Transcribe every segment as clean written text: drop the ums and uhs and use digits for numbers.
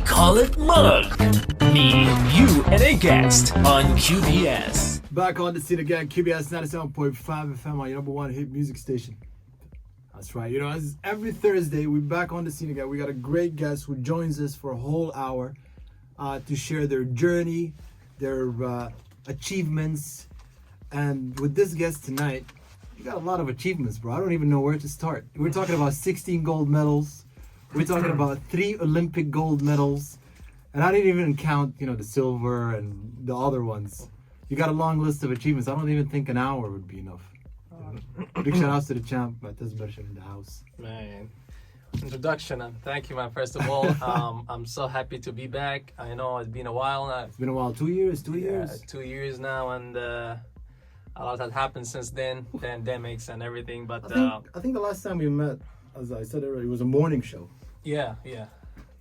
call it M.U.G Me, You, and a guest on QBS. Back on the scene again, QBS 97.5 FM, on your number one hit music station. That's right. You know, as every Thursday, we're back on the scene again. We got a great guest who joins us for a whole hour to share their journey, their achievements. And with this guest tonight, you got a lot of achievements, bro. I don't even know where to start. We're talking about 16 gold medals. We're talking about 3 Olympic gold medals. And I didn't even count, you know, the silver and the other ones. You got a long list of achievements. I don't even think an hour would be enough. Big shout outs to the champ, Mutaz Barshim in the house. Man, introduction, and thank you, man. First of all, I'm so happy to be back. I know it's been a while now. It's been a while. 2 years? 2 years? Yeah, 2 years now, and a lot has happened since then. Pandemics and everything, but I think the last time we met, as I said earlier, it was a morning show. yeah.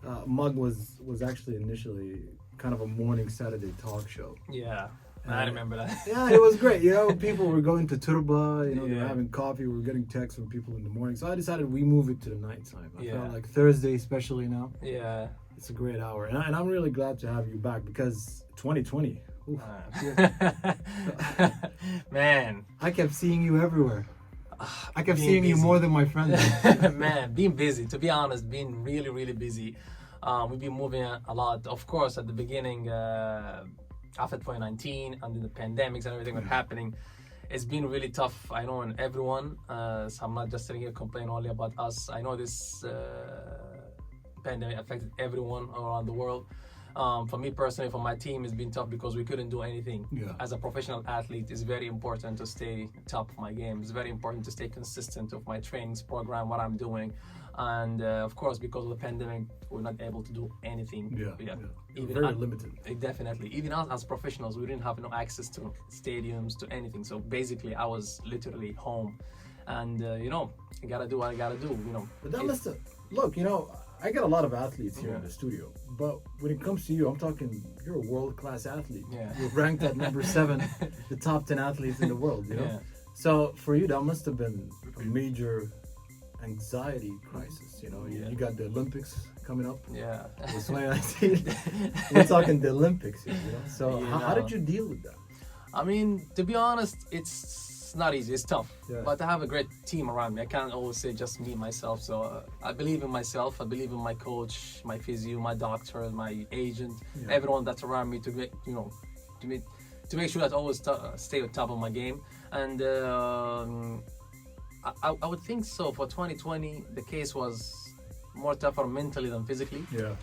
M.U.G was actually initially kind of a morning Saturday talk show. Yeah, I remember that. Yeah, it was great. You know, people were going to Turba, you know, they were Yeah. having coffee, we were getting texts from people in the morning. So I decided we move it to the nighttime. I Yeah. felt like Thursday, especially now, Yeah. it's a great hour. And I'm really glad to have you back because 2020, oof, Man, I kept seeing you everywhere. I kept being seeing you busy. more than my friends. man, being busy. To be honest, being really, really busy. We've been moving a lot. Of course, at the beginning, after 2019, and the pandemics and everything were happening, it's been really tough. I know, and everyone. So I'm not just sitting here complaining only about us. I know this pandemic affected everyone around the world. For me personally, for my team, it's been tough because we couldn't do anything. Yeah. As a professional athlete, it's very important to stay top of my game. It's very important to stay consistent of my trainings program, what I'm doing. And of course, because of the pandemic, we're not able to do anything. Yeah. Even Very limited. Definitely. Even us as professionals, we didn't have no access to stadiums, to anything. So basically, I was literally home. And, you know, I gotta do what I gotta do, you know. But that must have, look, you know, I got a lot of athletes here in the studio, but when it comes to you, I'm talking, you're a world-class athlete. Yeah. You're ranked at number 7, the top 10 athletes in the world, you know? Yeah. So for you, that must have been a major anxiety crisis, you know? Yeah. You got the Olympics coming up. Yeah. It's 2019. We're talking the Olympics here, you know? So You how know. did you deal with that? I mean, to be honest, it's not easy. It's tough. Yeah. But I have a great team around me. I can't always say just me, myself. So I believe in myself. I believe in my coach, my physio, my doctor, my agent, everyone that's around me to get, you know, to make sure that I always stay on top of my game. And I would think so. For 2020, the case was more tougher mentally than physically. Yeah.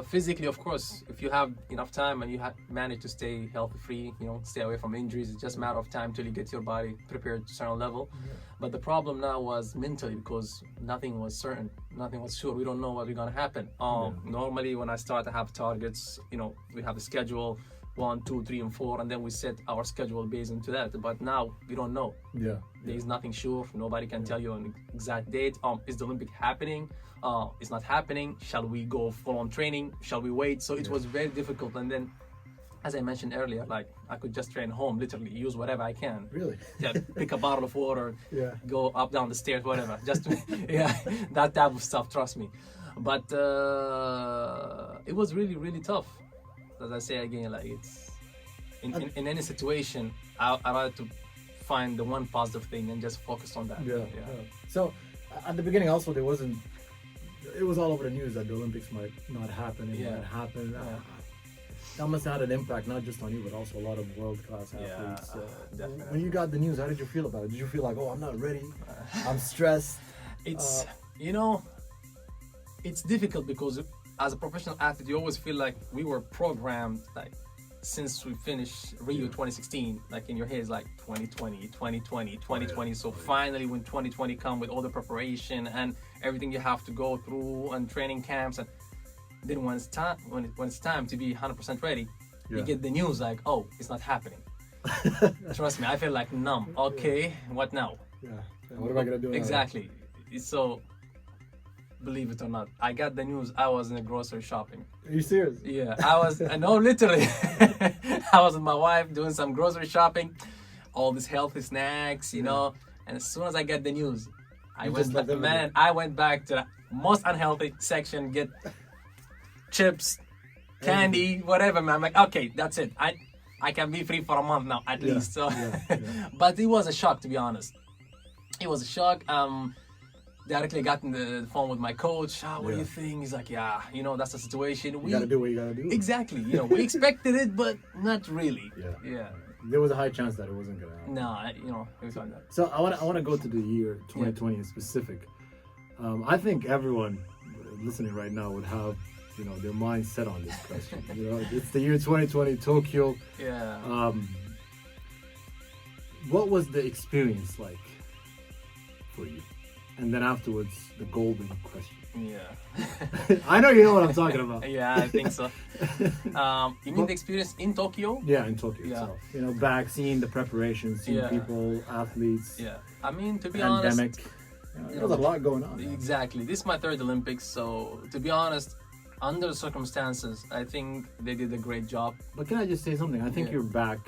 Physically, of course, if you have enough time and you manage to stay healthy free, you know, stay away from injuries, it's just a matter of time till you get your body prepared to a certain level. But the problem now was mentally because nothing was certain, nothing was sure. We don't know what's gonna happen. Normally, when I start to have targets, you know, we have a schedule 1, 2, 3, and 4, and then we set our schedule based into that. But now we don't know. Yeah. There is nothing sure. Nobody can tell you an exact date. Is the Olympic happening? It's not happening. Shall we go full on training? Shall we wait? So it was very difficult. And then, as I mentioned earlier, like I could just train home, literally use whatever I can. Really? Yeah, pick a bottle of water, Yeah. go up down the stairs, whatever. Just to, yeah, that type of stuff. Trust me. But it was really, really tough. As I say again, like it's in any situation, I like to find the one positive thing and just focus on that. Yeah. So at the beginning also it was all over the news that the Olympics might not happen. It might happen. That must have had an impact not just on you but also a lot of world-class athletes. Definitely. When you got the news, how did you feel about it? Did you feel like, oh, I'm not ready, I'm stressed? It's you know, it's difficult because as a professional athlete, you always feel like we were programmed like since we finished Rio 2016, like in your head is like 2020, 2020, 2020. So finally when 2020 come with all the preparation and everything you have to go through and training camps, and then when it's time to be 100% ready, you get the news like, oh, it's not happening. Trust me, I feel like numb. Okay, what now? Yeah. What am I gonna do now? Exactly. So believe it or not, I got the news. I was in the grocery shopping. Are you serious? Yeah, no, literally. I was with my wife doing some grocery shopping, all these healthy snacks, you know. And as soon as I get the news, I went back to the most unhealthy section. chips, candy, whatever, man. I'm like, okay, that's it. I can be free for a month now at least. So, but it was a shock, to be honest. It was a shock. Directly got in the phone with my coach. What do you think? He's like, yeah, that's the situation. You gotta do what you gotta do. Exactly. We expected it, but not really. Yeah. There was a high chance that it wasn't gonna happen. No, it was like that. So I want to go to the year 2020 in specific. I think everyone listening right now would have their mind set on this question. It's the year 2020, Tokyo. Yeah. What was the experience like for you? And then afterwards, the golden question. Yeah. I know you know what I'm talking about. Yeah, I think so. You mean the experience in Tokyo? Yeah, in Tokyo itself. Back seeing the preparations, seeing people, athletes. Yeah. I mean, to be pandemic. honest, there was a lot going on. Exactly. This is my third Olympics, so to be honest, under the circumstances, I think they did a great job. But can I just say something? I think you're back,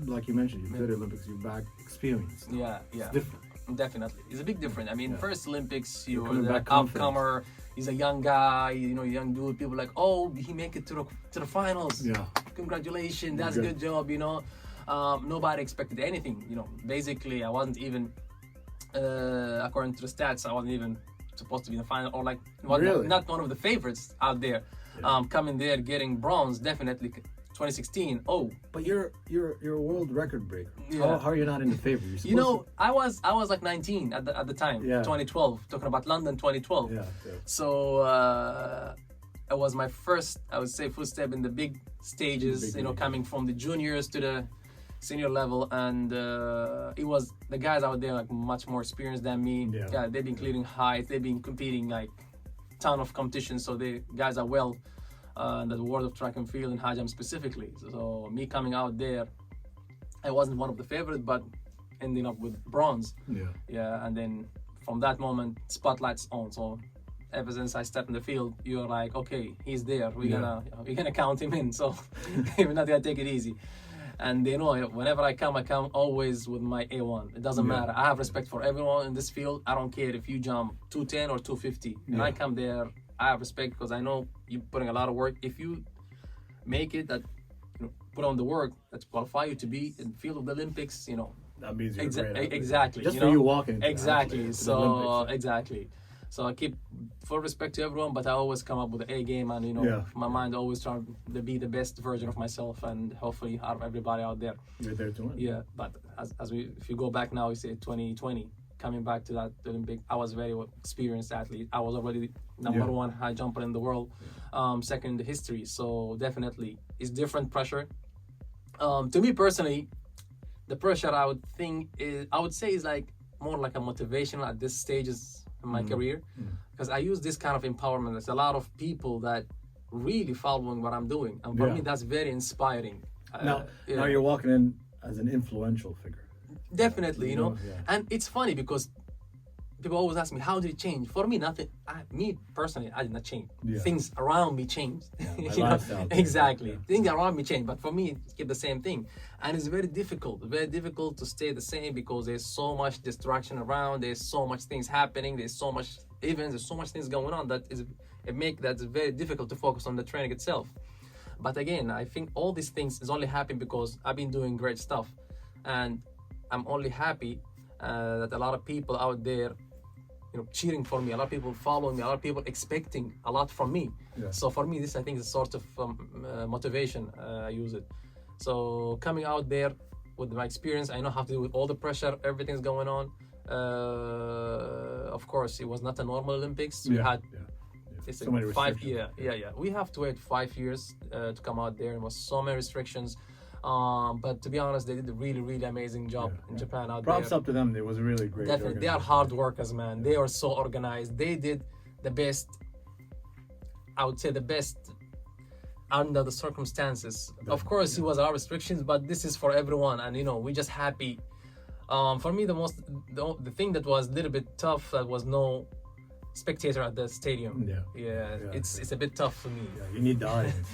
like you mentioned, your third Olympics, you're back experienced. Yeah. It's different. Definitely, it's a big difference. I mean, first Olympics, you were coming the back upcomer. He's a young guy, young dude. People like, oh, he make it to the finals. Yeah, congratulations, that's a good job. Nobody expected anything. Basically, I wasn't even, according to the stats, I wasn't even supposed to be in the final, or like not one of the favorites out there. Coming there, getting bronze, definitely. 2016. Oh, but you're a world record breaker. Yeah. How are you not in the favor? I was like 19 at the time. 2012. Talking about London 2012. Yeah. So it was my first, I would say, footstep in the big stages. Coming from the juniors to the senior level, and it was the guys out there like much more experienced than me. Yeah, they've been clearing heights. They've been competing like ton of competition. So the guys are well. In the world of track and field and high jump specifically. So me coming out there, I wasn't one of the favorites, but ending up with bronze. Yeah, and then from that moment, spotlight's on. So ever since I stepped in the field, you're like, okay, he's there. We're gonna count him in. So we're not gonna take it easy. And whenever I come always with my A1. It doesn't matter. I have respect for everyone in this field. I don't care if you jump 210 or 250. And I come there, I have respect because I know you're putting a lot of work. If you make it, put on the work that qualify you to be in the field of the Olympics, that means you're great. Exactly. Just for you walking. Exactly. So exactly. So I keep full respect to everyone, but I always come up with an A game, and my mind always trying to be the best version of myself, and hopefully out of everybody out there. You're there to win. Yeah, but if you go back now, you say 2020. Coming back to that Olympic, I was very experienced athlete. I was already number one high jumper in the world, second in the history. So definitely, it's different pressure. To me personally, the pressure I would say is like more like a motivation at this stages in my career, because I use this kind of empowerment. There's a lot of people that really following what I'm doing, and for me that's very inspiring. Now you're walking in as an influential figure. Definitely, and it's funny because people always ask me, how did it change? For me, nothing. Me personally, I did not change. Things around me changed. Exactly. Things around me changed, but for me, it kept the same thing. And it's very difficult to stay the same because there's so much distraction around. There's so much things happening. There's so much events. There's so much things going on that's very difficult to focus on the training itself. But again, I think all these things is only happening because I've been doing great stuff, and I'm only happy that a lot of people out there, cheering for me, a lot of people following me, a lot of people expecting a lot from me. So for me, this I think is a sort of motivation. I use it. So coming out there with my experience, I know how to deal with all the pressure, everything's going on. Of course, it was not a normal Olympics. We had so many restrictions. We have to wait 5 years to come out there. There was so many restrictions. But to be honest, they did a really, really amazing job in Japan out there. Props up to them. It was a really great. Definitely, they are hard workers, man. They are so organized. They did the best. I would say the best under the circumstances. Of course, it was our restrictions, but this is for everyone, and we're just happy. For me, the thing that was a little bit tough, that was no spectator at the stadium. It's a bit tough for me. You need the audience.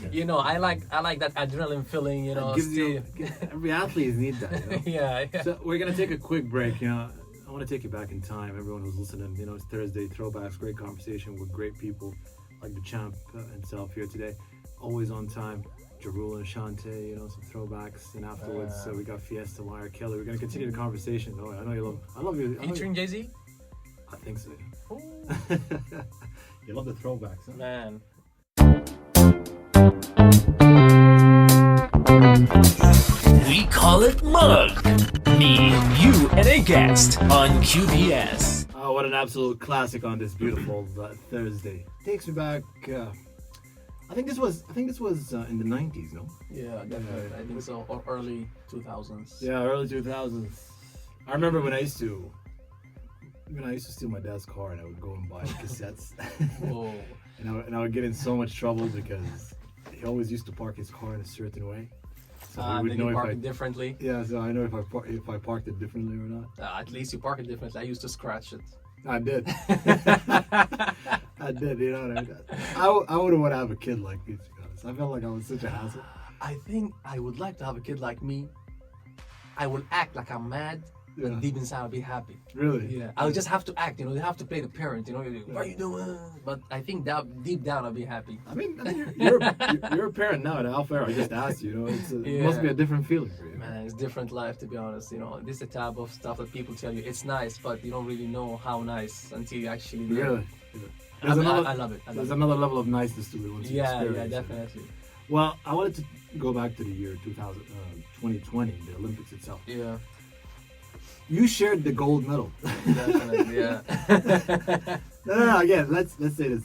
I like that adrenaline feeling. Every athlete needs that. Yeah. So we're gonna take a quick break. I want to take you back in time. Everyone who's listening, it's Thursday Throwbacks. Great conversation with great people. like the champ himself here today. Always on time. Jarul and Shante, you know, some throwbacks, and afterwards we got Fiesta, Mariah Kelly. We're gonna continue the conversation. Oh, I know you love. I love you. Featuring Jay-Z? I think so. Ooh. You love the throwbacks, huh? Man. We call it Mug. Me, you, and a guest on QBS. Oh, what an absolute classic on this beautiful Thursday. Takes me back. I think this was in the 90s, no? Yeah, definitely. I think so. Or early 2000s. Yeah, early 2000s. I remember when I used to steal my dad's car and I would go and buy cassettes. Whoa. and I would get in so much trouble because he always used to park his car in a certain way. So he would then know you if park I it differently. Yeah, so I know if I parked it differently or not. At least you park it differently. I used to scratch it. I did. I did, you know what I mean? I wouldn't want to have a kid like me, to be honest. I felt like I was such a hassle. I think I would like to have a kid like me. I will act like I'm mad, but deep inside I'll be happy. Really? Yeah. I'll just have to act, you know, they have to play the parent, you know, what are you doing? But I think that deep down I'll be happy. I mean you're a parent now at Alpha. I just asked you, you know, it must be a different feeling for you. Man, it's different life, to be honest. You know, this is the type of stuff that people tell you it's nice, but you don't really know how nice until you actually do it. Really? I love it. There's another level of niceness to it once you experience Yeah, it. definitely. Well, I wanted to go back to the year 2020, the Olympics itself. Yeah, You shared the gold medal. definitely. Yeah. No. Again, let's say this.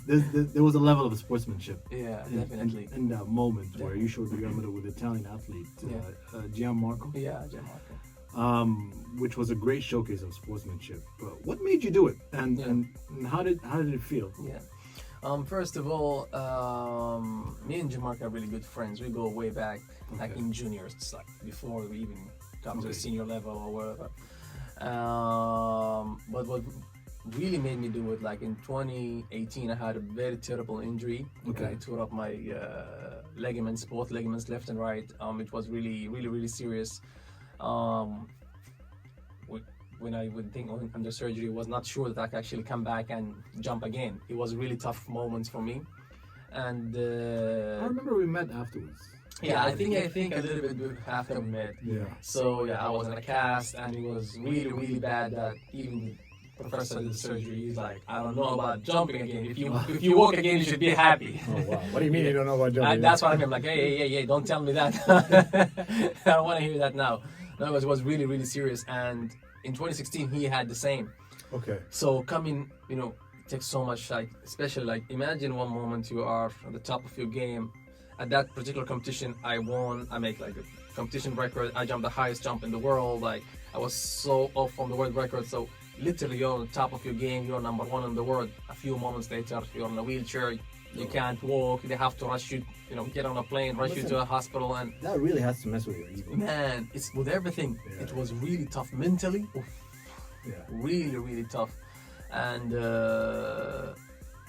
There was a level of sportsmanship. Yeah, definitely. In that moment where you showed the gold medal with the Italian athlete, Gianmarco. Yeah, Gianmarco. Which was a great showcase of sportsmanship. But what made you do it, and how did it feel? Yeah. First of all, me and Gianmarco are really good friends. We go way back, like in juniors, it's like before we even come to the senior level or whatever. But what really made me do it, like in 2018, I had a very terrible injury. I tore up my ligaments, both ligaments, left and right. It was really serious. When I would think under surgery, was not sure that I could actually come back and jump again. It was really tough moments for me, and I remember we met afterwards. Yeah, I think a little bit after we met. Yeah. So yeah, I was in a cast, and it was really bad that even the professor did the surgery. He's like, I don't know about jumping again. If you walk again, you should be happy. Oh wow! What do you mean you don't know about jumping? That's what I mean. I'm like, hey, don't tell me that. I don't want to hear that now. No, it was really serious, and in 2016 he had the same. Okay. So coming, you know, it takes so much, like, especially like imagine one moment you are at the top of your game. At that particular competition, I won. I make like a competition record. I jumped the highest jump in the world. Like I was so off from the world record. So literally, you're on the top of your game. You're number one in the world. A few moments later, you're in a wheelchair. You can't walk. They have to rush you. You know, get on a plane, rush you to a hospital, and that really has to mess with your ego. Man, it's with everything. Yeah. It was really tough mentally. Oof. Yeah. Really tough, and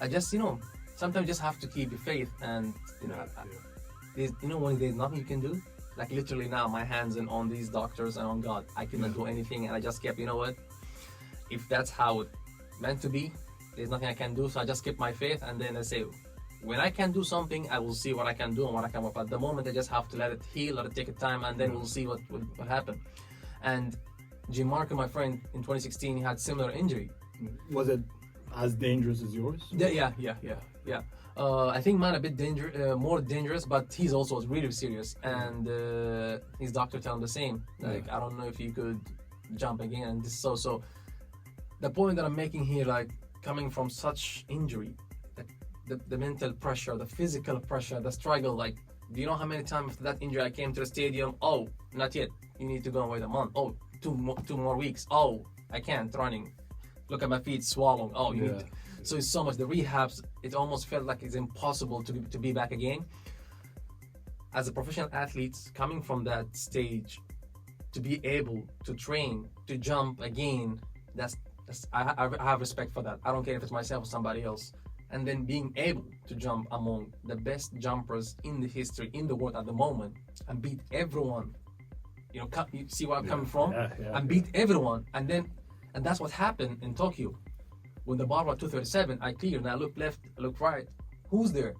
I just, you know, sometimes just have to keep your faith, and you know, when there's nothing you can do. Like literally now, my hands are on these doctors and on God. I cannot do anything, and I just kept, you know what? If that's how it meant to be, there's nothing I can do. So I just kept my faith, and then I say, when I can do something, I will see what I can do and what I can work. At the moment, I just have to let it heal, let it take a time, and then we'll see what happen. And Gianmarco, my friend, in 2016, he had similar injury. Was it as dangerous as yours? Yeah. I think mine a bit more dangerous, but his also was really serious. And his doctor told him the same. Like, I don't know if you could jump again. And this so. The point that I'm making here, like, coming from such injury, the mental pressure, the physical pressure, the struggle, like, do you know how many times after that injury I came to the stadium? Oh, not yet. You need to go and wait a month. Oh, two more weeks. Oh, I can't running. Look at my feet swollen. Oh, you need to. So it's so much. The rehabs, it almost felt like it's impossible to be back again. As a professional athlete, coming from that stage, to be able to train, to jump again, I have respect for that. I don't care if it's myself or somebody else. And then being able to jump among the best jumpers in the history, in the world at the moment, and beat everyone. You see where I'm coming from? And beat everyone. And that's what happened in Tokyo. When the bar was 237, I cleared and I looked left, I looked right. who's there?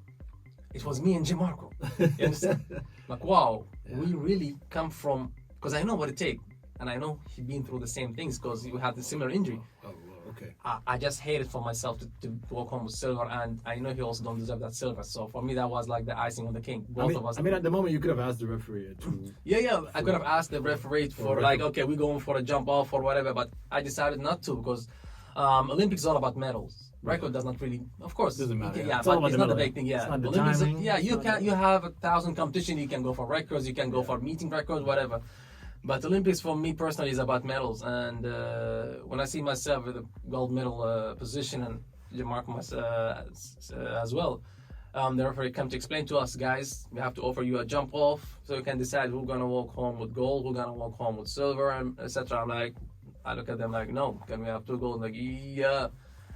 It was me and Jim Marco. You understand? Like, wow, we really come from, because I know what it takes. And I know he'd been through the same things because you had a similar injury. Oh, okay. I just hated for myself to walk home with silver, and I know he also don't deserve that silver. So for me, that was like the icing on the cake. Both of us. I mean, at the moment, you could have asked the referee to. Yeah. I could have asked the referee for like, okay, we're going for a jump off or whatever, but I decided not to because Olympics is all about medals. Record does not really, of course, doesn't matter. Yeah, It's all but about it's the not the medal. big thing. Yeah, It's not the Olympics. timing. Yeah, It's you not can. You have 1,000 competition. You can go for records. You can go for meeting records, whatever. But Olympics for me personally is about medals, and when I see myself with a gold medal position and Marco as well, the referee come to explain to us, guys, we have to offer you a jump off so you can decide who's gonna walk home with gold, who's gonna walk home with silver, and etc. I'm like, I look at them like, no, can we have 2 gold? Like, yeah.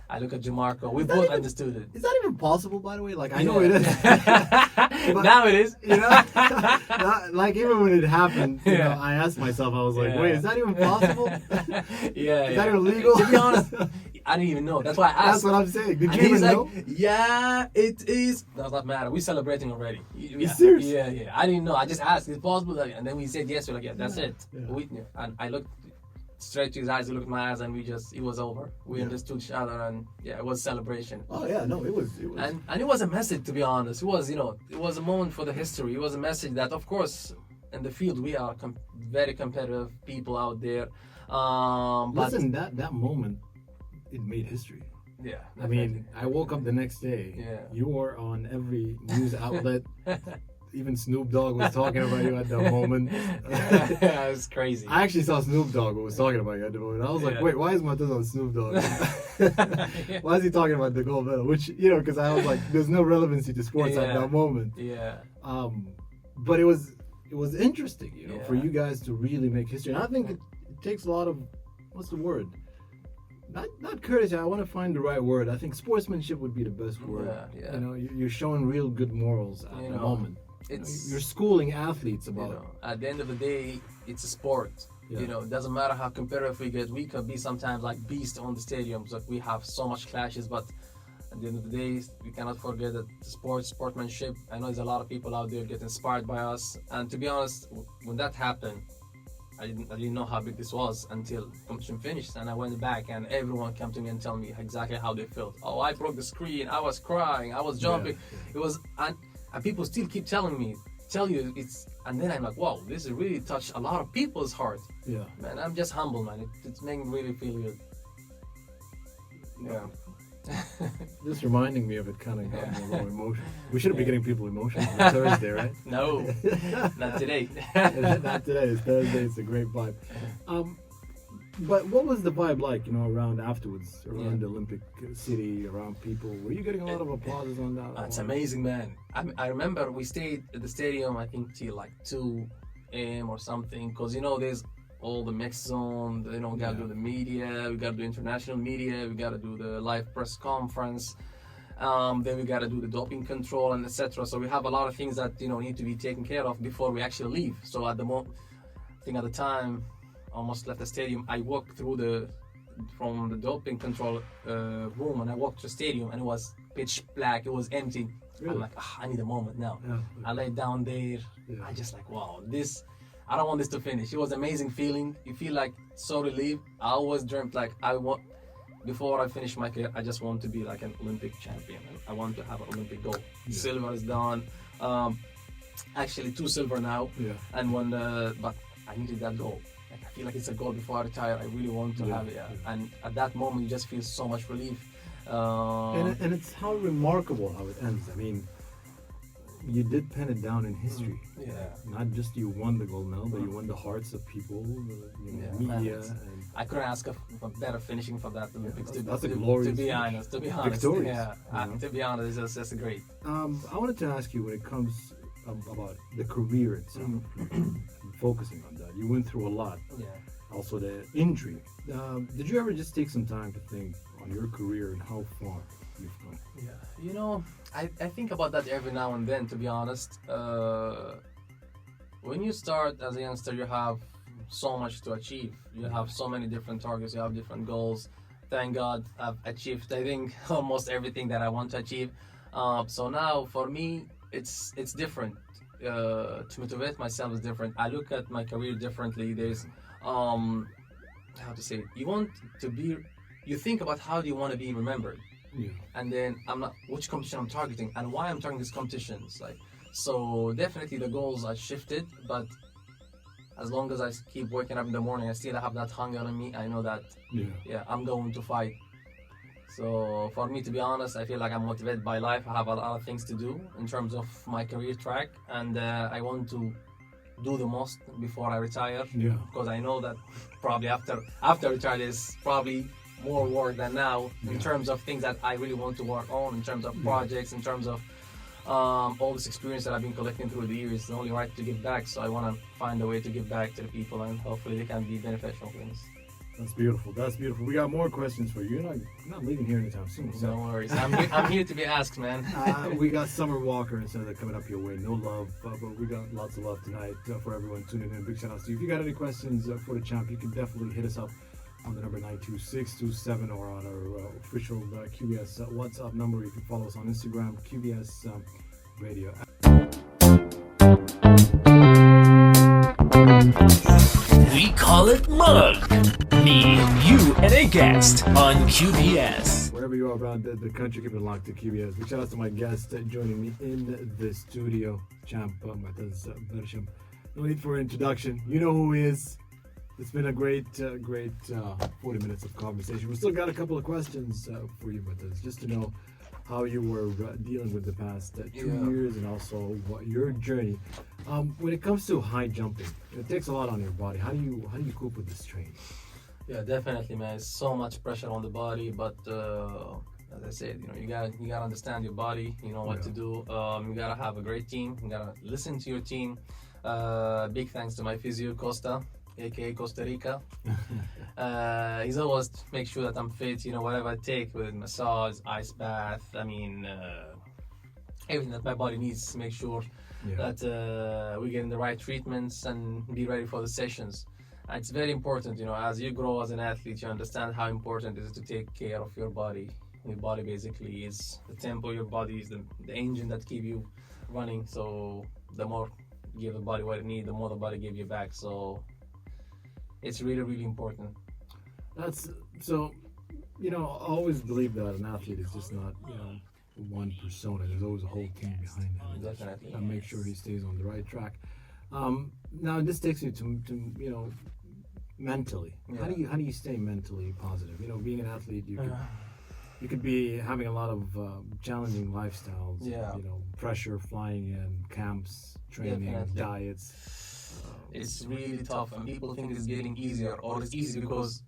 I look at Jamarco. We both understood it. Is that even possible, by the way? Like, I know it is. But, now it is. You know, like even when it happened, you know, I asked myself, I was like, wait, is that even possible? Is that even legal? To be honest, I didn't even know. That's why I asked. That's what I'm saying. Did And you he's even like, know? yeah, it is. Does not matter. We're celebrating already. You serious? Yeah. I didn't know. I just asked, is it possible? And then we said yes. We're like, yeah, that's it. Yeah. And I looked straight to his eyes, he looked at my eyes, and it was over. We understood each other, and yeah, it was celebration. Oh yeah, no, it was. And it was a message, to be honest. It was, it was a moment for the history. It was a message that, of course, in the field we are very competitive people out there. But listen, that moment, it made history. Yeah. I mean, I woke up the next day. Yeah. You were on every news outlet. Even Snoop Dogg was talking about you at the moment. Yeah, it was crazy. I actually saw Snoop Dogg who was talking about you at the moment. I was like, wait, why is Mutaz on Snoop Dogg? Why is he talking about the gold medal? Which, because I was like, there's no relevancy to sports at that moment. Yeah. But it was interesting, for you guys to really make history. And I think it takes a lot of, what's the word? Not courtesy. I want to find the right word. I think sportsmanship would be the best word. Yeah. You're showing real good morals at the moment. You're schooling athletes about. At the end of the day, it's a sport. Yeah. It doesn't matter how competitive we get. We can be sometimes like beasts on the stadiums. Like we have so much clashes, but at the end of the day, we cannot forget that sportsmanship. I know there's a lot of people out there get inspired by us. And to be honest, when that happened, I didn't know how big this was until competition finished, and I went back and everyone came to me and tell me exactly how they felt. Oh, I broke the screen, I was crying, I was jumping. It was, and people still keep telling me, and then I'm like, wow, this really touched a lot of people's heart. Yeah. Man, I'm just humble, man. It's making me really feel good. Yeah. Just reminding me of it kind of got me a little emotional. We shouldn't be getting people emotional on Thursday, right? No, not today. Not today. It's Thursday. It's a great vibe. But what was the vibe like, around afterwards, around the Olympic City, around people? Were you getting a lot of applauses on that? It's amazing, man. I remember we stayed at the stadium, I think, till like 2 a.m. or something, because there's all the mix zone, we gotta do the media, we gotta do international media, we gotta do the live press conference, then we gotta do the doping control and etc. So we have a lot of things that need to be taken care of before we actually leave. So at the moment, I think at the time, almost left the stadium, I walked from the doping control room, and I walked to the stadium, and it was pitch black, it was empty. Really? I'm like, I need a moment now. Yeah. I laid down there. I just like, wow, I don't want this to finish. It was an amazing feeling. You feel like so relieved. I always dreamt like before I finish my career, I just want to be like an Olympic champion. I want to have an Olympic gold. Yeah. Silver is done. Actually 2 silver now. Yeah. And one, but I needed that gold. Like, I feel like it's a goal before I retire. I really want to have it. Yeah. And at that moment, you just feel so much relief. And it's how remarkable how it ends. I mean, you did pen it down in history. Yeah. Not just you won the gold medal, but you won the hearts of people, media. And I couldn't ask for better finishing for that Olympics. That's a glorious. To be honest. Victorious. Yeah. To be honest, it's just great. I wanted to ask you when it comes about the career itself, focusing on that. You went through a lot. Yeah. Also the injury. Did you ever just take some time to think on your career and how far you've come? Yeah. I think about that every now and then, to be honest. When you start as a youngster, you have so much to achieve. You have so many different targets, you have different goals. Thank God I've achieved, I think, almost everything that I want to achieve. So now for me, it's different. To motivate myself is different. I look at my career differently. There's how to say it? You think about how do you want to be remembered, Yeah. and then I'm not which competition I'm targeting and why I'm targeting these competitions. Like, so definitely the goals are shifted, but as long as I keep waking up in the morning, I still have that hunger in me. I know that Yeah. I'm going to fight. So for me, to be honest, I feel like I'm motivated by life. I have a lot of things to do in terms of my career track, and I want to do the most before I retire. Yeah. Because I know that probably after retire there's probably more work than now in Yeah. terms of things that I really want to work on, in terms of projects, in terms of all this experience that I've been collecting through the years. It's the only right to give back, so I want to find a way to give back to the people, and hopefully they can be beneficial things. That's beautiful. That's beautiful. We got more questions for you. You're not leaving here anytime soon. So. No worries. I'm here to be asked, man. We got Summer Walker and Senator coming up your way. No love, but we got lots of love tonight for everyone tuning in. Big shout out to you. If you got any questions for the champ, you can definitely hit us up on the number 92627 or on our official QBS WhatsApp number. You can follow us on Instagram, QBS Radio. We call it Mug. Me, you, and a guest on QBS. Wherever you are around the country, keep it locked to QBS. Big shout out to my guest joining me in the studio, champ Mutaz Barshim. No need for introduction. You know who he is. It's been a great 40 minutes of conversation. We still got a couple of questions for you, Mutaz, just to know how you were dealing with the past 2 years and also what your journey. When it comes to high jumping, it takes a lot on your body. How do you cope with this training? Yeah, definitely, man. It's so much pressure on the body, but as I said, you gotta understand your body. You know what to do. You gotta have a great team. You gotta listen to your team. Big thanks to my physio Costa, aka Costa Rica. He's always make sure that I'm fit. Whatever I take, with massage, ice bath. I mean, everything that my body needs to make sure that we're getting the right treatments and be ready for the sessions. It's very important, as you grow as an athlete, you understand how important it is to take care of your body. Your body basically is the tempo. Your body is the engine that keep you running. So the more you give the body what it needs, the more the body gives you back. So it's really, really important. That's so. I always believe that an athlete is just not one persona. There's always a whole team behind him. Definitely. And make sure he stays on the right track. Now this takes you to mentally. How do you stay mentally positive? Being an athlete, you could be having a lot of challenging lifestyles. Pressure, flying in, camps, training, diets. It's really tough, and people think it's getting easier, or it's easy because,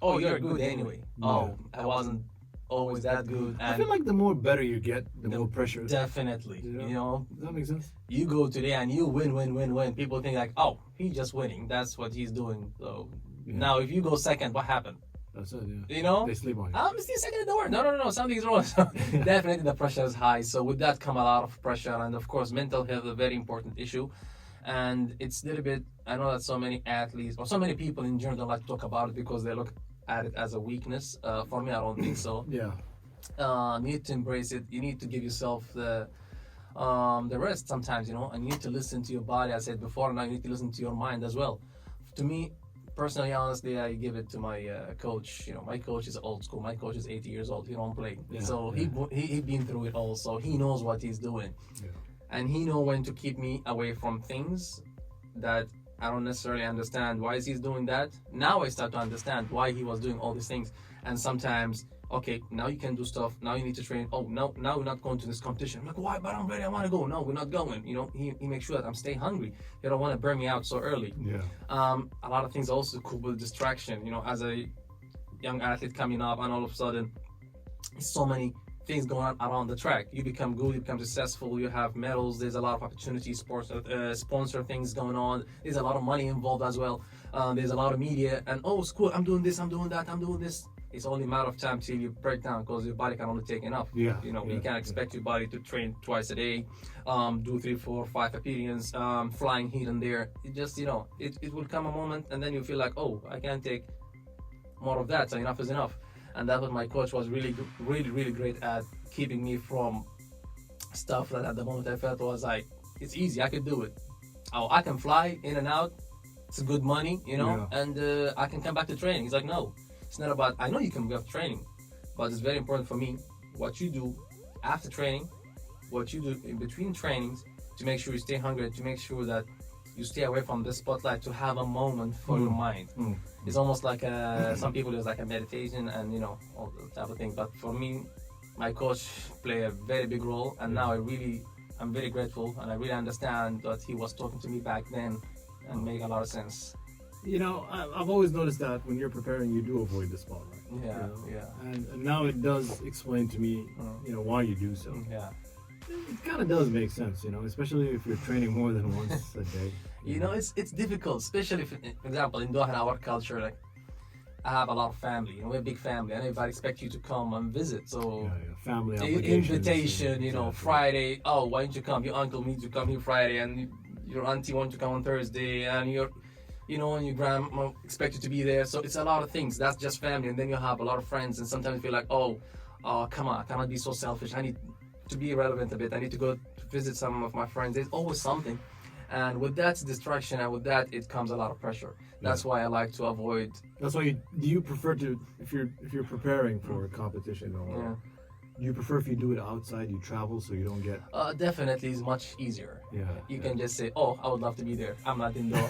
you're good anyway. I wasn't always that good. And I feel like the more better you get, the more pressure. Definitely. Does that make sense? You go today and you win. People think like, he's just winning. That's what he's doing. So now if you go second, what happened? That's it, yeah. They sleep on you. I'm still second in the world. No, something's wrong. So definitely the pressure is high. So with that come a lot of pressure, and of course mental health is a very important issue. And it's a little bit, I know that so many athletes, or so many people in general don't like to talk about it because they look at it as a weakness. For me, I don't think so. Yeah. You need to embrace it. You need to give yourself the rest sometimes, and you need to listen to your body. I said before, now you need to listen to your mind as well. To me, personally, honestly, I give it to my coach. My coach is old school. My coach is 80 years old. He don't play. So he been through it all. So he knows what he's doing. Yeah. And he know when to keep me away from things that I don't necessarily understand. Why is he doing that? Now I start to understand why he was doing all these things. And sometimes, okay, now you can do stuff. Now you need to train. Now we're not going to this competition. I'm like, why? But I'm ready. I want to go. No, we're not going. He makes sure that I'm staying hungry. He don't want to burn me out so early. Yeah. A lot of things also cool with distraction. As a young athlete coming up, and all of a sudden, so many things going on around the track. You become good, you become successful, you have medals, there's a lot of opportunities, sports, sponsor things going on, there's a lot of money involved as well, there's a lot of media, and it's cool, I'm doing this, I'm doing that, I'm doing this. It's only a matter of time till you break down, because your body can only take enough. You can't expect your body to train twice a day, do 3, 4, 5 appearances, flying here and there. It just, it will come a moment, and then you feel like, I can't take more of that, so enough is enough. And that's what my coach was really, really, really great at, keeping me from stuff that at the moment I felt was like, it's easy, I could do it. Oh, I can fly in and out. It's good money, you know, and I can come back to training. He's like, no, it's not about, I know you can get training, but it's very important for me what you do after training, what you do in between trainings to make sure you stay hungry, to make sure that you stay away from the spotlight, to have a moment for your mind. It's almost like some people, there's like a meditation and, you know, all that type of thing. But for me, my coach played a very big role, and now I'm very grateful, and I really understand that he was talking to me back then and make a lot of sense. You know, I've always noticed that when you're preparing, you do avoid the spotlight. Yeah, you know? And now it does explain to me, you know, why you do so. Yeah. It kind of does make sense, you know, especially if you're training more than once a day. You know, it's difficult, especially if, for example, in Doha, in our culture, like, I have a lot of family, you know, we're a big family, and everybody expects you to come and visit. So, family the obligations, invitation, you know, exactly. Friday, oh, why don't you come? Your uncle needs you to come here Friday, and your auntie wants to come on Thursday, and your, you know, and your grandma expect you to be there. So it's a lot of things. That's just family, and then you have a lot of friends, and sometimes you feel like, oh, come on, I cannot be so selfish. I need to be relevant a bit. I need to go to visit some of my friends. There's always something. And with that distraction and with that, it comes a lot of pressure. That's why I like to avoid. That's why do you prefer to, if you're preparing for a competition, or do you prefer if you do it outside, you travel so you don't get... Definitely is much easier. You can just say, oh, I would love to be there. I'm not indoor.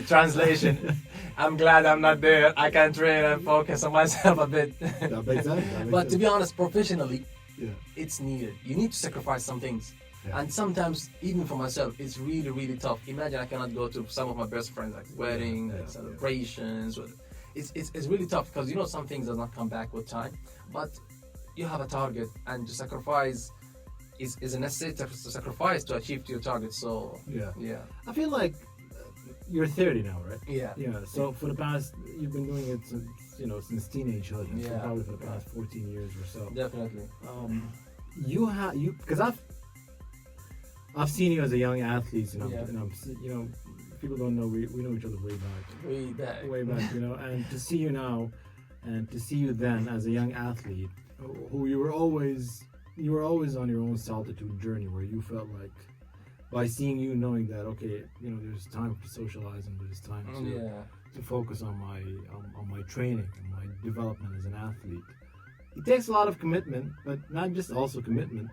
Translation. I'm glad I'm not there. I can train and focus on myself a bit. That makes sense. But to be honest, professionally, yeah, it's needed. You need to sacrifice some things. Yeah. And sometimes, even for myself, it's really, really tough. Imagine I cannot go to some of my best friends, like weddings, celebrations. It's really tough because, you know, some things does not come back with time. But you have a target, and to sacrifice is a necessary to sacrifice to achieve your target. So, yeah. I feel like you're 30 now, right? Yeah. Yeah. So for the past, you've been doing it since, you know, since teenagehood. So Yeah. probably for the past 14 years or so. Definitely. Because I've seen you as a young athlete, and I'm, you know, people don't know, we know each other way back, you know, and to see you now, and to see you then as a young athlete, who you were always on your own solitude journey, where you felt like, by seeing you, knowing that, okay, you know, there's time to socialize and there's time to focus on my training and my development as an athlete. It takes a lot of commitment, but not just also commitment.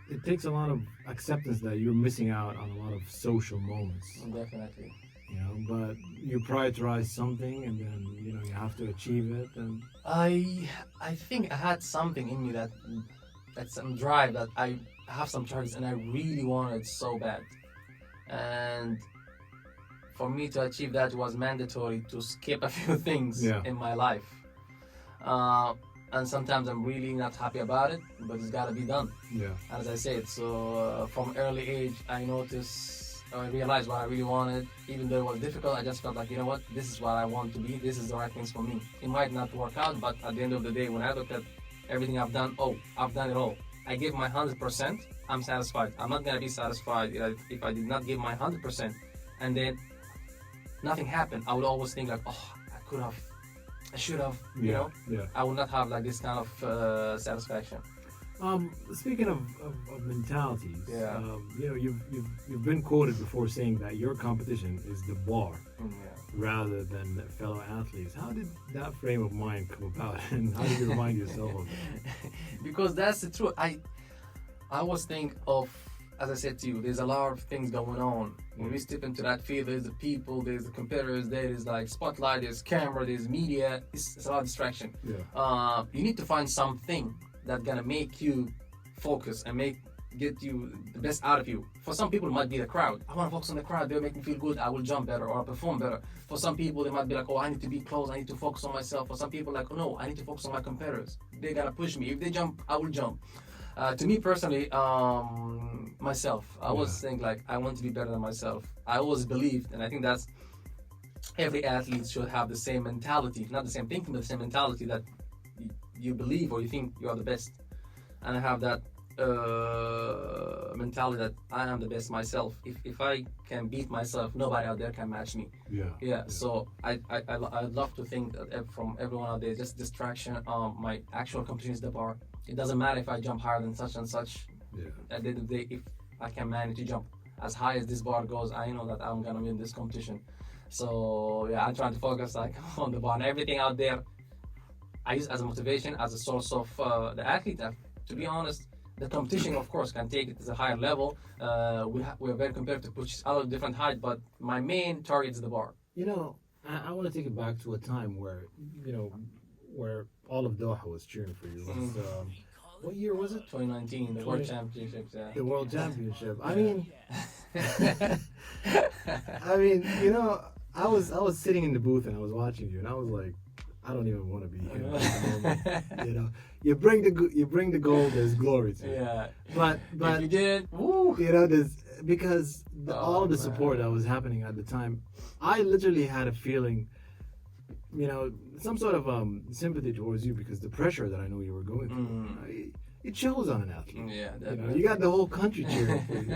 It takes a lot of acceptance that you're missing out on a lot of social moments. Definitely. You know, but you prioritize something, and then, you know, you have to achieve it. And I think I had something in me that's some drive, that I have some targets and I really wanted it so bad. And for me to achieve that, it was mandatory to skip a few things in my life. And sometimes I'm really not happy about it, but it's got to be done. Yeah. As I said, so from early age, I realized what I really wanted. Even though it was difficult, I just felt like, you know what, this is what I want to be. This is the right things for me. It might not work out, but at the end of the day, when I look at everything I've done, I've done it all. I gave my 100%, I'm satisfied. I'm not going to be satisfied if I did not give my 100% and then nothing happened. I would always think like, I should have, you know? Yeah. I would not have like this kind of satisfaction. Speaking of mentalities, Yeah. you know, you've been quoted before saying that your competition is the bar rather than fellow athletes. How did that frame of mind come about, and how did you remind yourself of that? Because that's the truth. I always think of, as I said to you, there's a lot of things going on. When we step into that field, there's the people, there's the competitors, there's like spotlight, there's camera, there's media. It's a lot of distraction. Yeah. You need to find something that's gonna make you focus and get you the best out of you. For some people, it might be the crowd. I want to focus on the crowd. They'll make me feel good. I will jump better or I'll perform better. For some people, they might be like, oh, I need to be close. I need to focus on myself. For some people, like, oh, no, I need to focus on my competitors. They gotta push me. If they jump, I will jump. To me personally, myself, I always think like I want to be better than myself. I always believed, and I think that's every athlete should have the same mentality, not the same thinking, but the same mentality that you believe or you think you are the best. And I have that mentality that I am the best myself. If I can beat myself, nobody out there can match me. Yeah. So I'd love to think that from everyone out there, just distraction. My actual competition is the bar. It doesn't matter if I jump higher than such and such. At the end of the day, if I can manage to jump as high as this bar goes, I know that I'm gonna win this competition. So yeah, I'm trying to focus like on the bar and everything out there. I use as a motivation, as a source of the athlete. To be honest, the competition, of course, can take it to a higher level. We're very competitive, which is out of different height, but my main target is the bar. You know, I want to take it back to a time where, where all of Doha was cheering for you. It was, what year was it? 2019, the World Championships. Yeah. The World Championship. I was sitting in the booth and I was watching you, and I was like, I don't even want to be here at the moment. You bring the gold, there's glory to it. Yeah. But if you did, woo. there's because all of the support that was happening at the time, I literally had a feeling, some sort of sympathy towards you, because the pressure that I know you were going through, it shows on an athlete. Yeah, definitely. You got the whole country cheering for you.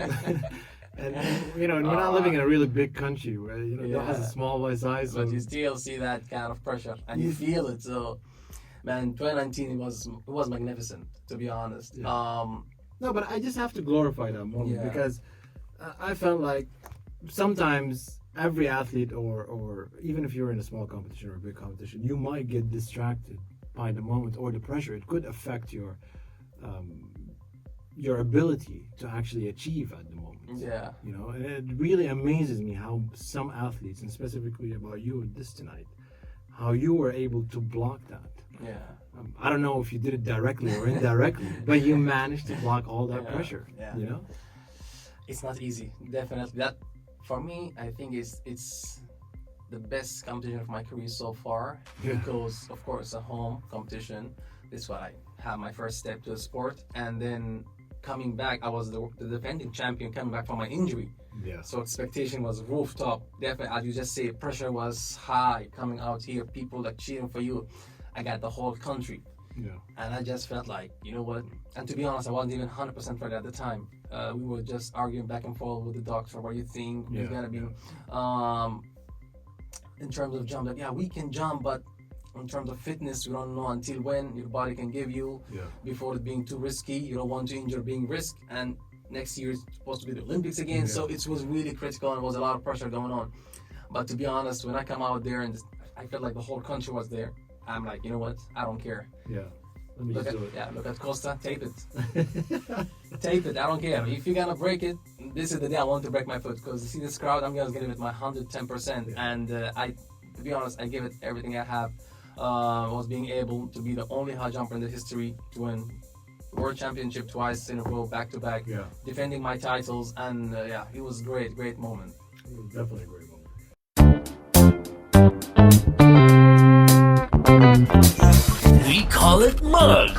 And we're not living in a really big country where Doha's a small by size. But you still see that kind of pressure and you feel it. So, man, 2019 it was magnificent, to be honest. Yeah. No, but I just have to glorify that moment because I felt like sometimes every athlete, or even if you're in a small competition or a big competition, you might get distracted by the moment or the pressure. It could affect your ability to actually achieve at the moment. Yeah. And it really amazes me how some athletes, and specifically about you this tonight, how you were able to block that. Yeah. I don't know if you did it directly or indirectly, but you managed to block all that pressure. Yeah. It's not easy, definitely. That, for me, I think it's the best competition of my career so far, because of course a home competition. This is what I had my first step to the sport, and then coming back, I was the defending champion coming back from my injury. Yeah. So expectation was rooftop. Definitely, as you just say, pressure was high coming out here. People like cheering for you. I got the whole country. Yeah. And I just felt like, you know what? And to be honest, I wasn't even 100% ready at the time. We were just arguing back and forth with the doctor. What do you think? We're gonna be in terms of jump. Like, yeah, we can jump, but in terms of fitness, you don't know until when your body can give you before it being too risky. You don't want to injure being risk. And next year it's supposed to be the Olympics again, so it was really critical and there was a lot of pressure going on. But to be honest, when I come out there and I felt like the whole country was there, I'm like, you know what? I don't care. Yeah. Let me just do it. Yeah, look at Costa, tape it. Tape it, I don't care. If you're gonna break it, this is the day I want to break my foot, because you see this crowd, I'm gonna give it my 110%. And to be honest, I give it everything I have. Was being able to be the only high jumper in the history to win World Championship twice in a row, back to back, defending my titles, and it was great moment. It was definitely a great moment. We call it M.U.G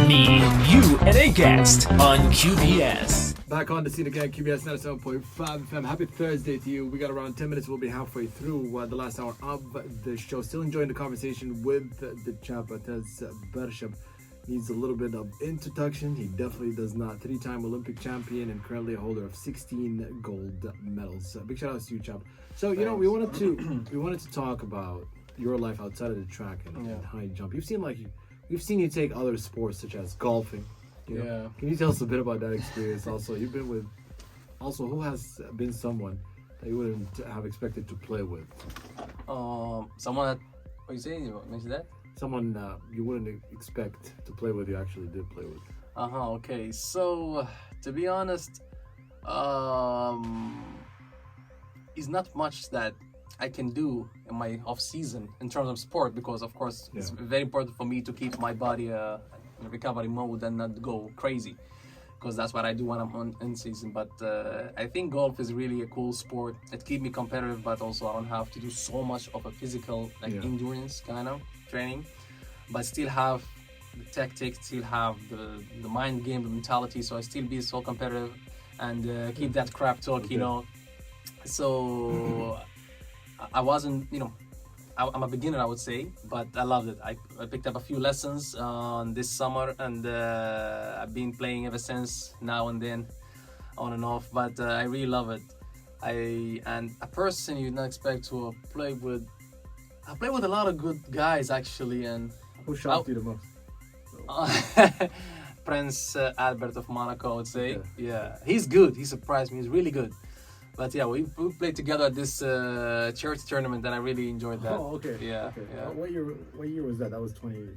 Me, You, and a Guest on QBS. Back on the scene again, QBS 97.5 FM. Happy Thursday to you. We got around 10 minutes. We'll be halfway through the last hour of the show. Still enjoying the conversation with the chap, Mutaz Barshim. Needs a little bit of introduction. He definitely does not. 3-time Olympic champion and currently a holder of 16 gold medals. Big shout out to you, chap. So, we wanted to talk about your life outside of the track and high jump. We've seen you take other sports such as golfing. Can you tell us a bit about that experience? Also, you've been with. Also, who has been someone that you wouldn't have expected to play with? Someone that. What you saying? You mentioned that? Someone you wouldn't expect to play with, you actually did play with. Okay. So, to be honest, it's not much that I can do in my off season in terms of sport, because of course it's very important for me to keep my body in recovery mode and not go crazy, because that's what I do when I'm on in season. But I think golf is really a cool sport. It keeps me competitive, but also I don't have to do so much of a physical endurance kind of training, but still have the tactics, still have the mind game, the mentality, so I still be so competitive and keep that crap talk, So I wasn't, I'm a beginner, I would say, but I loved it. I picked up a few lessons this summer, and I've been playing ever since, now and then, on and off. But I really love it. And a person you'd not expect to play with. I play with a lot of good guys actually, and Who shocked you the most? Prince Albert of Monaco, I would say. Okay. Yeah, he's good. He surprised me. He's really good. But yeah, we played together at this charity tournament, and I really enjoyed that. Oh, okay. Yeah. Okay. Yeah. What year was that? That was 20.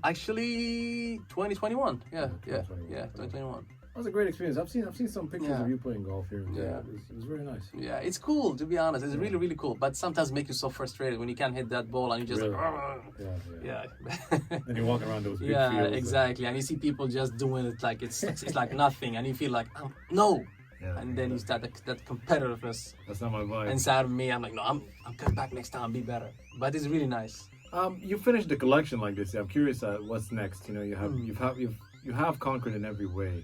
Actually, 2021. Yeah, yeah, 2021. yeah, 2021. That was a great experience. I've seen some pictures Yeah. of you playing golf here and there. Yeah. It was very nice. Yeah, it's cool, to be honest. It's really, really cool. But sometimes make you so frustrated when you can't hit that ball and you just Really? like, "Argh." Yeah. Yeah. And you're walking around those big Yeah, fields. exactly. And you see people just doing it like it's like nothing, and you feel like, no. Yeah, And then you start that competitiveness That's not my vibe. inside of me. I'm like, no, I'm coming back next time, be better. But it's really nice. You finished the collection like this. I'm curious what's next. You know, Hmm. you have conquered in every way.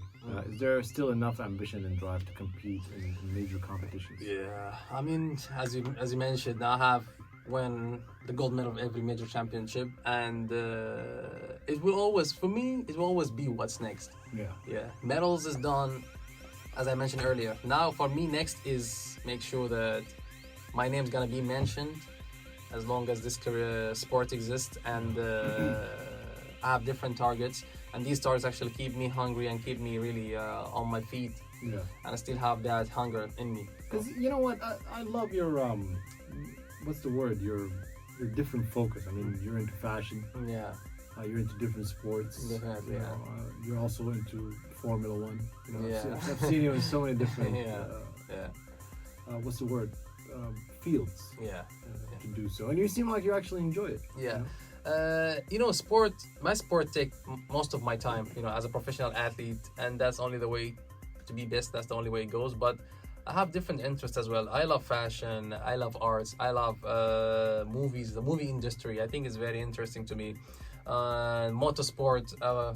Is there still enough ambition and drive to compete in major competitions? Yeah, I mean, as you mentioned, I have won the gold medal of every major championship, and it will always be what's next. Yeah. Yeah, medals is done, as I mentioned earlier. Now for me, next is make sure that my name's gonna be mentioned as long as this career sport exists, and I have different targets, and these targets actually keep me hungry and keep me really on my feet, Yeah. and I still have that hunger in me. Because you know what, I love your what's the word? Your different focus. I mean, you're into fashion. Yeah, You're into different sports. Definitely, You know, you're also into Formula One. You know, Yeah. I've seen you in so many different. yeah, What's the word? Fields yeah. to do so, and you seem like you actually enjoy it. Yeah. You know? My sport take most of my time, as a professional athlete, and that's only the way to be best. That's the only way it goes. But I have different interests as well. I love fashion. I love arts. I love movies. The movie industry, I think, is very interesting to me. Motorsport.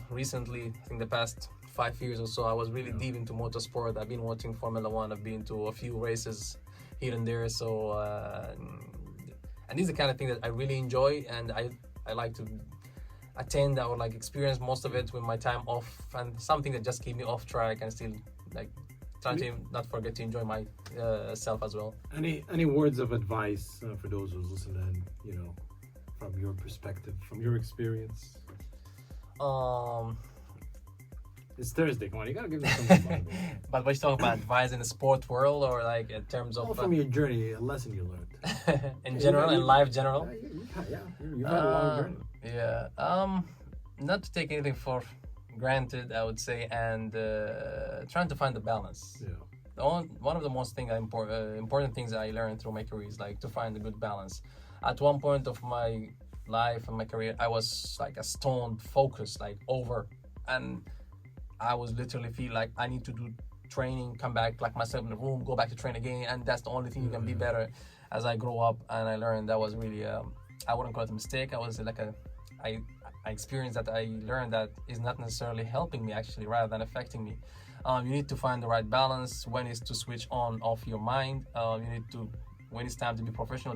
Recently, I think the past 5 years or so, I was really deep into motorsport. I've been watching Formula One. I've been to a few races here and there. So, and these are the kind of thing that I really enjoy, and I like to attend or like experience most of it with my time off, and something that just keep me off track and still like trying to not forget to enjoy my self as well. Any words of advice for those who's listening? You know, from your perspective, from your experience. It's Thursday. Come on, you gotta give me something. About it. But what you talking about, advice in the sport world, or like in terms of All from your journey, a lesson you learned. in general, in life general? You've had a long journey. Yeah. Not to take anything for granted, I would say, and trying to find the balance. Yeah. One of the most important things I learned through my career is like to find a good balance. At one point of my life and my career, I was like a stone focused, like over, and I was literally feel like I need to do training, come back, like myself in the room, go back to train again, and that's the only thing you can be better. As I grow up, and I learned that was really I wouldn't call it a mistake. I was like I experienced that. I learned that is not necessarily helping me, actually, rather than affecting me. You need to find the right balance. When is to switch on off your mind. You need to, when it's time to be professional,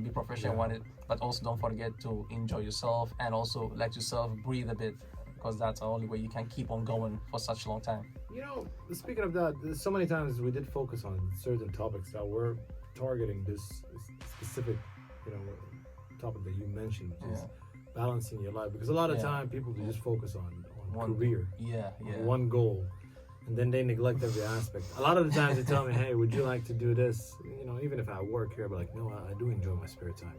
but also don't forget to enjoy yourself, and also let yourself breathe a bit, because that's the only way you can keep on going for such a long time. You know, speaking of that, so many times we did focus on certain topics that were targeting this specific, topic that you mentioned, which is balancing your life. Because a lot of time people just focus on One career, on one goal, and then they neglect every aspect. A lot of the times they tell me, "Hey, would you like to do this?" Even if I work here, but like, no, I do enjoy my spare time.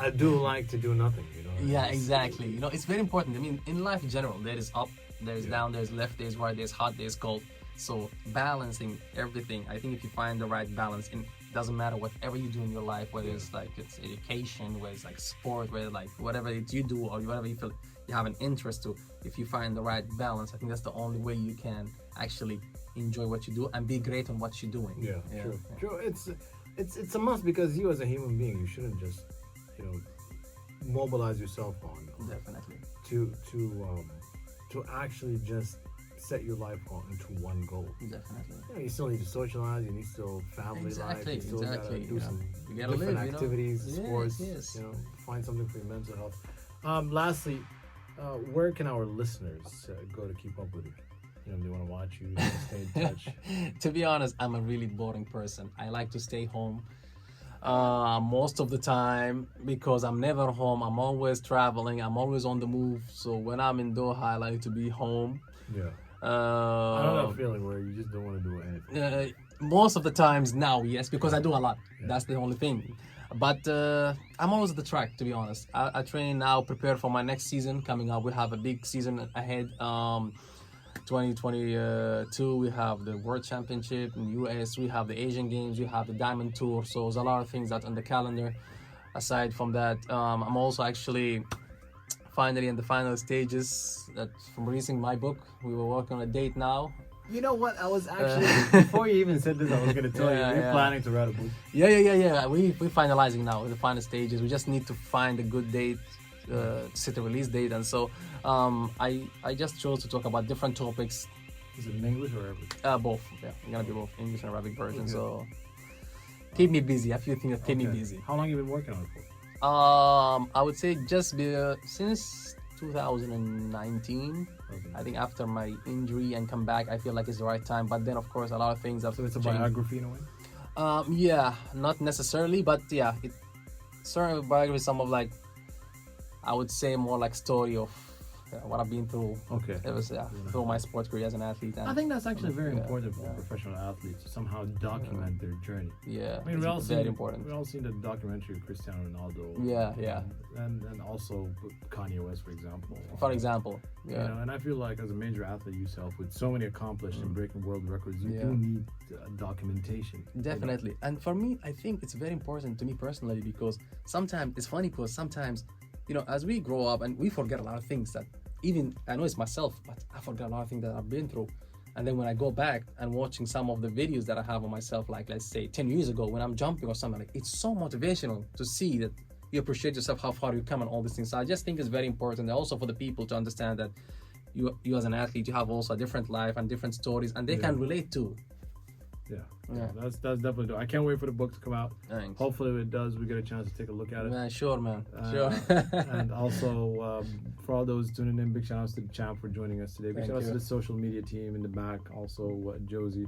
I do like to do nothing. Yeah, exactly. It's very important. I mean, in life in general, there is up, there is down, there's left, there's right, there's hot, there's cold. So balancing everything, I think if you find the right balance, and it doesn't matter whatever you do in your life, whether it's like it's education, whether it's like sport, whether like whatever it you do or whatever you feel you have an interest to, if you find the right balance, I think that's the only way you can actually enjoy what you do and be great on what you're doing. True. It's a must, because you as a human being, you shouldn't just mobilize yourself on Definitely. to actually just set your life all into one goal. Definitely. You know, you still need to socialize. You need still family life. Exactly, You still exactly, gotta do you know. some You gotta different live, you know. activities, Yes, sports. yes. You know, find something for your mental health. Lastly, where can our listeners go to keep up with you? You know, if they want to watch you, stay in touch. To be honest, I'm a really boring person. I like to stay home most of the time because I'm never home. I'm always traveling. I'm always on the move. So when I'm in Doha, I like to be home. Yeah. I know Uh, that feeling where you just don't want to do anything. most of the times now, yes, because I do a lot. Yeah. That's the only thing. But I'm always at the track, to be honest. I train now, prepare for my next season coming up. We have a big season ahead. 2022, we have the World Championship in the US. We have the Asian Games. We have the Diamond Tour. So there's a lot of things that on the calendar. Aside from that, I'm also actually finally in the final stages that from releasing my book. We were working on a date now. You know what? I was actually before you even said this, I was gonna tell you you're planning to write a book. Yeah. We're finalizing now the final stages. We just need to find a good date, set a release date, and so I just chose to talk about different topics. Is it in English or Arabic? Both. Yeah, it's gonna be both English and Arabic version. Okay. So keep me busy. A few things that keep me busy. How long have you been working on it for? I would say just since 2019. I think after my injury and come back, I feel like it's the right time. But then, of course, a lot of things have So it's a changed. biography in a way? Yeah, not necessarily, but yeah, it certainly biography. Some of like, I would say more like story of what I've been through. Okay. It was through my sports career as an athlete. And, I think that's actually very Yeah, important for yeah. professional athletes to somehow document their journey. yeah, I mean, it's very important. We all seen the documentary of Cristiano Ronaldo. Yeah. And also Kanye West, for example. For example, You yeah, know, and I feel like as a major athlete yourself, with so many accomplished and breaking world records, you Yeah. do need documentation. you know? definitely. And for me, I think it's very important to me personally because sometimes it's funny because sometimes, you know, as we grow up and we forget a lot of things that even I know it's myself, but I forgot a lot of things that I've been through. And then when I go back and watching some of the videos that I have of myself, like let's say 10 years ago when I'm jumping or something, like it's so motivational to see that you appreciate yourself, how far you come and all these things. So I just think it's very important also for the people to understand that you as an athlete, you have also a different life and different stories and they can relate to. Yeah, that's definitely dope. I can't wait for the book to come out. Thanks. Hopefully, if it does, we get a chance to take a look at it. Man, sure, man. Sure. And also, for all those tuning in, big shout outs to the champ for joining us today. Big Thank shout outs to you. the social media team in the back. Also, Josie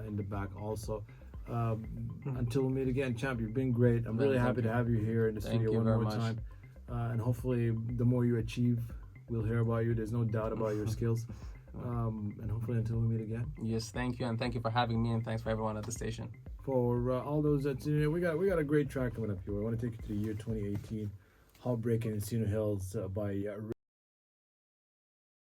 in the back. Also, until we meet again, champ, you've been great. I'm really Thank happy to you. have you here in the Thank studio you one very more much. time. And hopefully, the more you achieve, we'll hear about you. There's no doubt about your skills. And hopefully, until we meet again. Yes, thank you, and thank you for having me, and thanks for everyone at the station. For all those that tune in, we got a great track coming up here. I want to take you to the year 2018, Heartbreaking in Encino Hills by